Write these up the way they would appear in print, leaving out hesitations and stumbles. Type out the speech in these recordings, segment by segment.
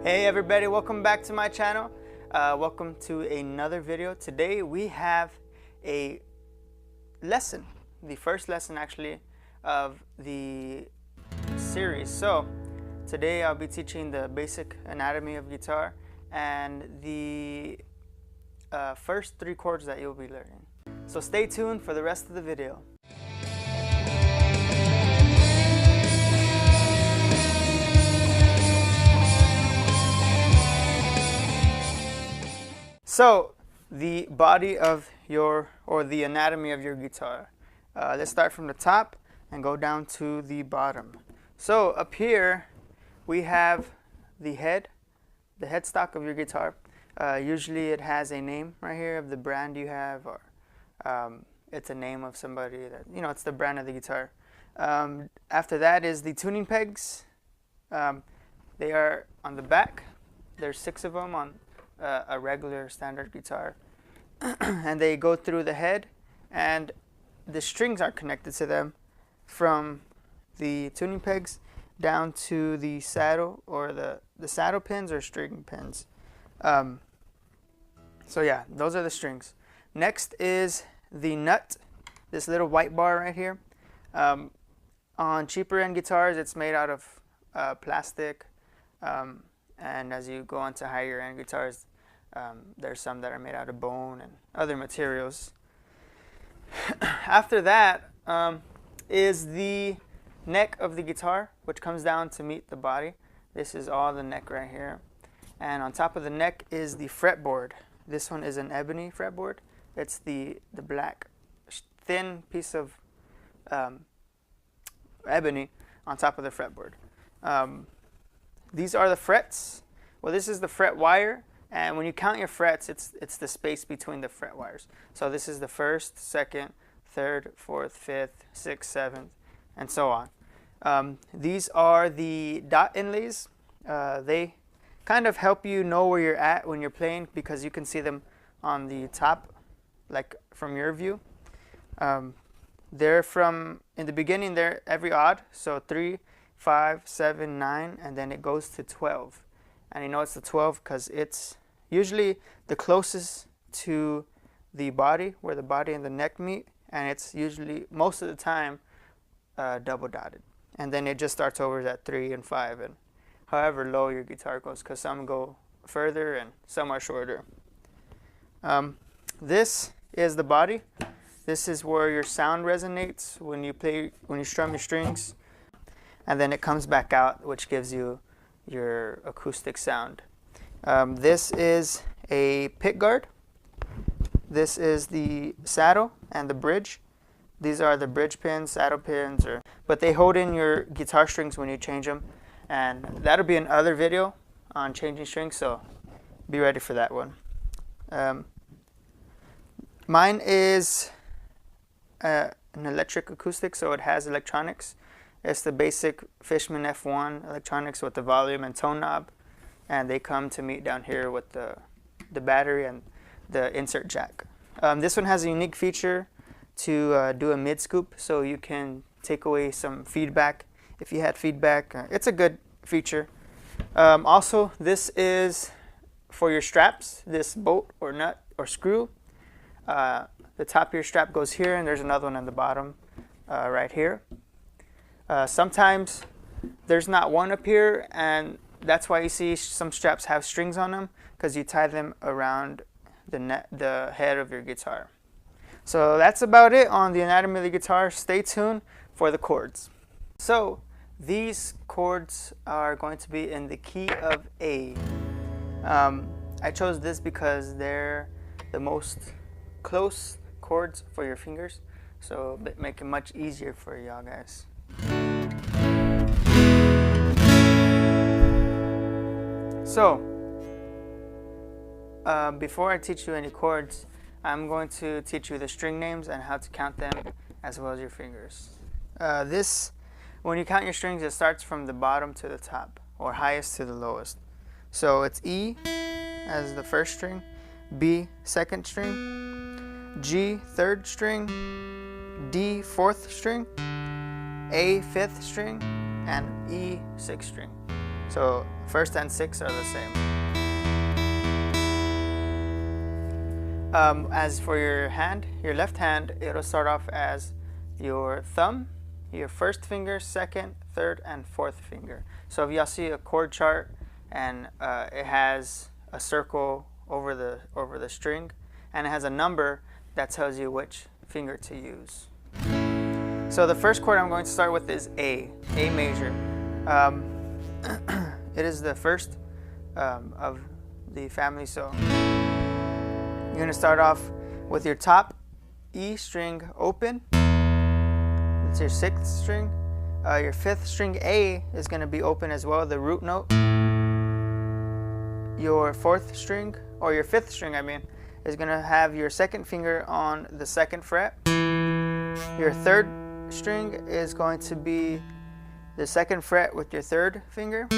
Hey everybody, welcome back to my channel. Welcome to another video. Today we have a lesson, the first lesson actually of the series. So today I'll be teaching the basic anatomy of guitar and the first three chords that you'll be learning. So stay tuned for the rest of the video. So the body of the anatomy of your guitar. Let's start from the top and go down to the bottom. So up here we have the headstock of your guitar. Usually it has a name right here of the brand you have, or it's a name of somebody that, it's the brand of the guitar. After that is the tuning pegs. They are on the back. There's 6 of them on a regular standard guitar. And they go through the head, and the strings are connected to them from the tuning pegs down to the saddle, or the saddle pins or string pins. So yeah, those are the strings. Next is the nut, this little white bar right here. On cheaper end guitars it's made out of plastic, and as you go on to higher end guitars, there's some that are made out of bone and other materials. After that is the neck of the guitar, which comes down to meet the body. This is all the neck right here. And on top of the neck is the fretboard. This one is an ebony fretboard. It's the black thin piece of ebony on top of the fretboard. These are the frets. Well, this is the fret wire. And when you count your frets, it's the space between the fret wires. So this is the 1st, 2nd, 3rd, 4th, 5th, 6th, 7th, and so on. These are the dot inlays. They kind of help you know where you're at when you're playing, because you can see them on the top, like from your view. They're in the beginning, they're every odd. So 3, 5, 7, 9, and then it goes to 12. And you know it's the 12 because it's usually the closest to the body, where the body and the neck meet, and it's usually, most of the time, double dotted. And then it just starts over at 3 and 5, and however low your guitar goes, because some go further and some are shorter. This is the body. This is where your sound resonates when you strum your strings, and then it comes back out, which gives you your acoustic sound. This is a pick guard. This is the saddle and the bridge. These are the bridge pins, saddle pins, but they hold in your guitar strings when you change them, and that'll be another video on changing strings, so be ready for that one. Mine is an electric acoustic, so it has electronics. It's the basic Fishman F1 electronics with the volume and tone knob, and they come to meet down here with the battery and the insert jack. This one has a unique feature to do a mid scoop, so you can take away some feedback if you had feedback. It's a good feature. Also, this is for your straps, this bolt or nut or screw. The top of your strap goes here, and there's another one on the bottom right here. Sometimes there's not one up here, and that's why you see some straps have strings on them, because you tie them around the head of your guitar. So that's about it on the anatomy of the guitar. Stay tuned for the chords. So these chords are going to be in the key of A. I chose this because they're the most close chords for your fingers, so make it much easier for y'all guys. So, before I teach you any chords, I'm going to teach you the string names and how to count them, as well as your fingers. When you count your strings, it starts from the bottom to the top, or highest to the lowest. So it's E as the 1st string, B 2nd string, G 3rd string, D 4th string, A 5th string, and E 6th string. So first and sixth are the same. As for your hand, your left hand, it'll start off as your thumb, your first finger, second, third, and fourth finger. So if y'all see a chord chart and it has a circle over the string and it has a number, that tells you which finger to use. So the first chord I'm going to start with is A major. It is the first of the family, so you're going to start off with your top E string open. It's your sixth string. Your fifth string A is going to be open as well, the root note. Your fourth string, or your fifth string I mean, is going to have your second finger on the second fret. Your third string is going to be the second fret with your third finger.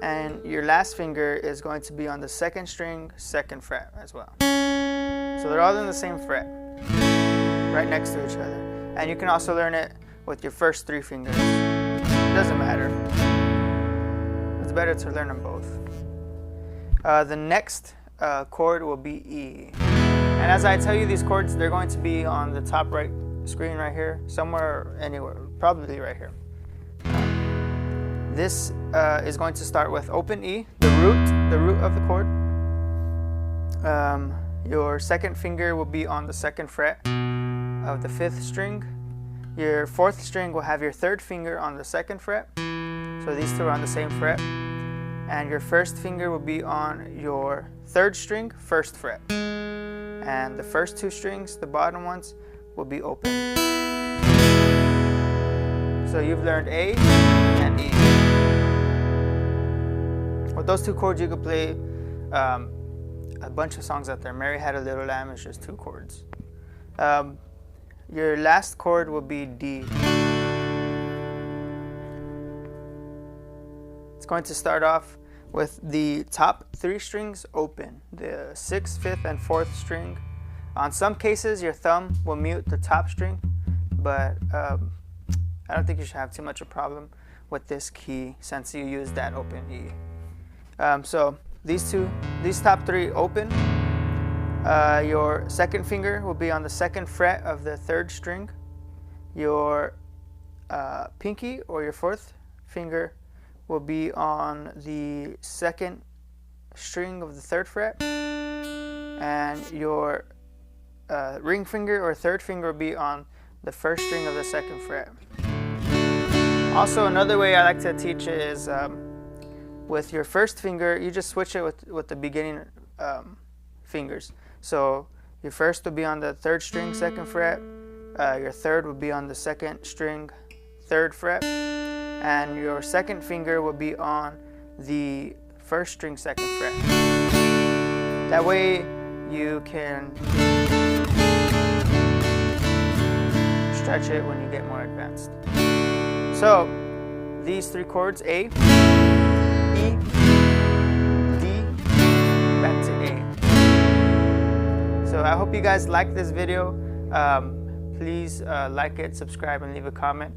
And your last finger is going to be on the second string, second fret as well. So they're all in the same fret, right next to each other. And you can also learn it with your first three fingers. It doesn't matter. It's better to learn them both. The next chord will be E. And as I tell you these chords, they're going to be on the top right screen right here, somewhere, anywhere, probably right here. This is going to start with open E, the root of the chord. Your second finger will be on the second fret of the fifth string. Your fourth string will have your third finger on the second fret. So these two are on the same fret. And your first finger will be on your third string, first fret. And the first two strings, the bottom ones, will be open. So you've learned A and E. With those two chords, you could play a bunch of songs out there. Mary Had a Little Lamb is just two chords. Your last chord will be D. It's going to start off with the top three strings open, the sixth, fifth, and fourth string. On some cases, your thumb will mute the top string, but I don't think you should have too much of a problem with this key since you use that open E. So these top three open. Your second finger will be on the second fret of the third string. Your pinky or your fourth finger will be on the second string of the third fret. And your ring finger or third finger will be on the first string of the second fret. Also, another way I like to teach it is with your first finger, you just switch it with the beginning fingers. So your first will be on the third string, second fret. Your third will be on the second string, third fret. And your second finger will be on the first string, second fret. That way you can stretch it when you get more advanced. So these three chords, A, E, D, back to A. So I hope you guys liked this video. Please like it, subscribe, and leave a comment.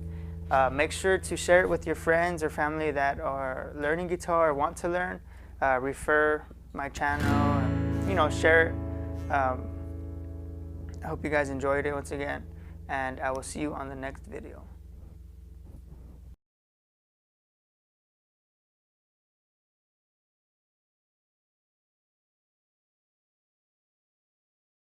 Make sure to share it with your friends or family that are learning guitar or want to learn. Refer my channel, and, share it. I hope you guys enjoyed it once again, and I will see you on the next video.